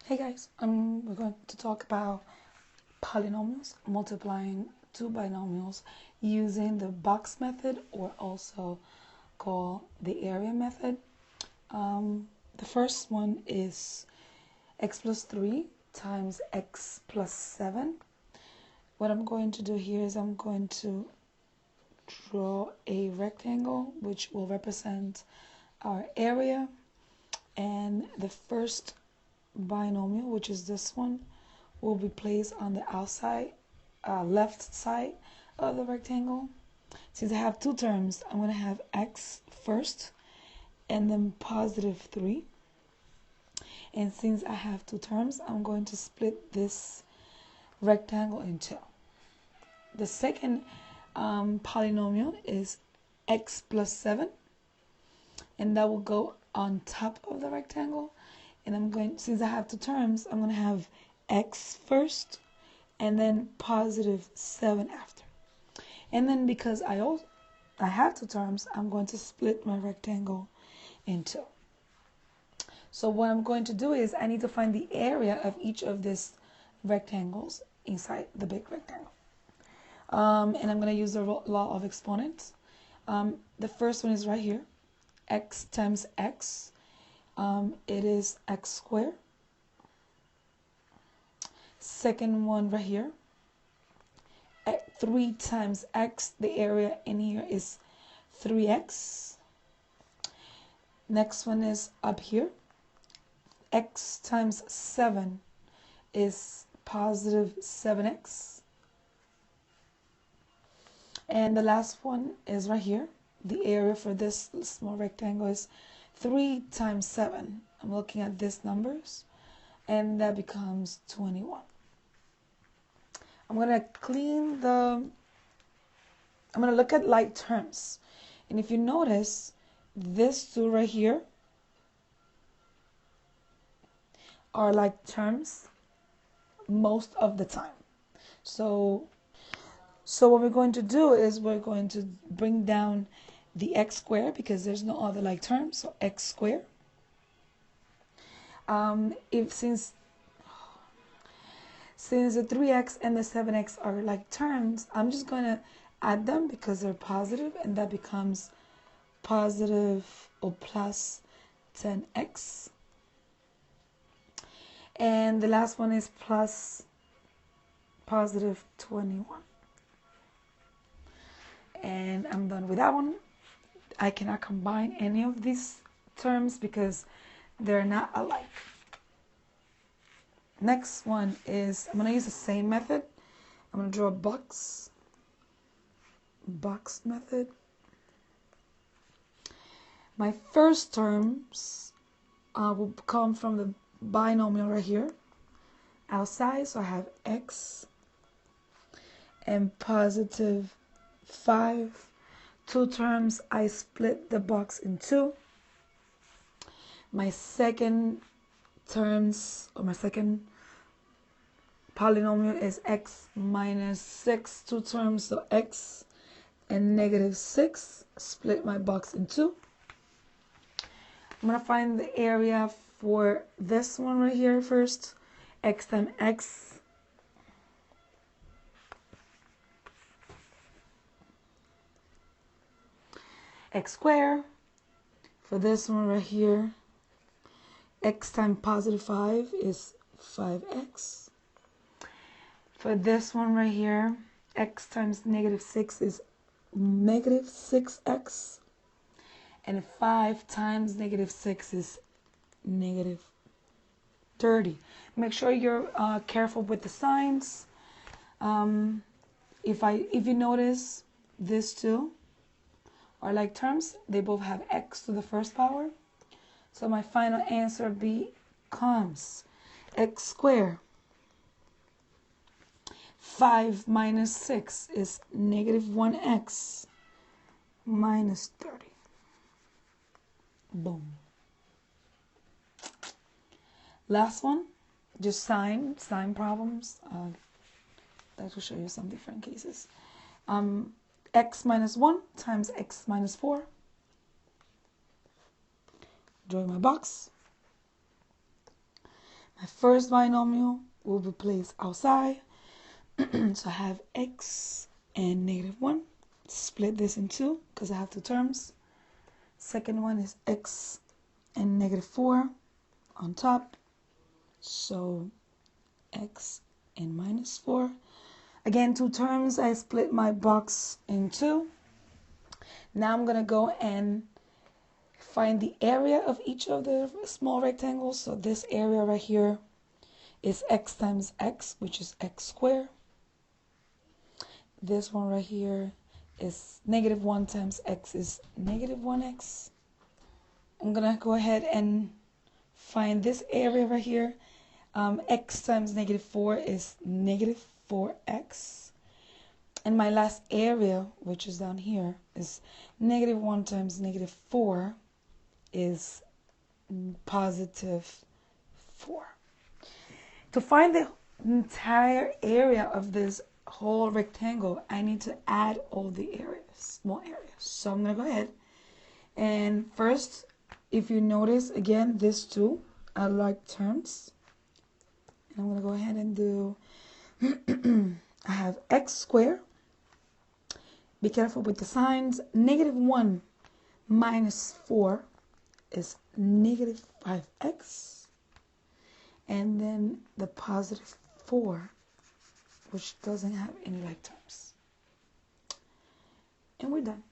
Hey guys, we're going to talk about polynomials, multiplying two binomials using the box method, or also called the area method. The first one is x plus 3 times x plus 7. What I'm going to do here is I'm going to draw a rectangle which will represent our area, and the first binomial, which is this one, will be placed on the outside left side of the rectangle. Since I have two terms, I'm going to have x first and then positive 3. And since I have two terms, I'm going to split this rectangle in two. The second polynomial is x plus 7, and that will go on top of the rectangle. And since I have two terms, I'm going to have x first and then positive 7 after. And then because I have two terms, I'm going to split my rectangle in two. So what I'm going to do is I need to find the area of each of these rectangles inside the big rectangle. And I'm going to use the law of exponents. The first one is right here, x times x. It is x squared. Second one right here, 3 times x. The area in here is 3x. Next one is up here, x times 7 is positive 7x. And the last one is right here. The area for this small rectangle is 3 times 7. I'm looking at these numbers, and that becomes 21. I'm going to look at like terms. And if you notice, these two right here are like terms most of the time. So what we're going to do is we're going to bring down the x squared because there's no other like term, so x squared. Since the 3x and the 7x are like terms, I'm just going to add them because they're positive, and that becomes positive or plus 10x. And the last one is plus positive 21. And I'm done with that one. I cannot combine any of these terms because they're not alike. Next one is, I'm going to use the same method. I'm going to draw a box method. My first terms will come from the binomial right here outside. So I have x and positive 5. Two terms, I split the box in two. My second terms, or my second polynomial, is x minus 6. Two terms, so x and negative 6. Split my box in two. I'm going to find the area for this one right here first. X times x. X squared. For this one right here, x times positive 5 is 5x. For this one right here, x times negative 6 is negative 6x. And 5 times negative 6 is negative 30. Make sure you're careful with the signs. If you notice, these two are like terms. They both have x to the first power. So my final answer becomes x squared. 5 minus 6 is negative 1x minus 30. Boom. Last one, just sign problems. That will show you some different cases. X minus 1 times x minus 4. Drawing my box. My first binomial will be placed outside. So I have x and -1. Split this in two because I have two terms. Second one is x and -4 on top. So x and -4. Again, two terms. I split my box in two. Now I'm going to go and find the area of each of the small rectangles. So this area right here is x times x, which is x squared. This one right here is -1 times x is -1x. I'm going to go ahead and find this area right here. X times -4 is -4x. And my last area, which is down here, is -1 times -4 is +4. To find the entire area of this whole rectangle, I need to add all the areas, small areas. So I'm going to go ahead and first, if you notice, again, these two are like terms. And I'm going to go ahead and do, I have x squared. Be careful with the signs. -1 minus 4 is -5x. And then the +4, which doesn't have any like terms. And we're done.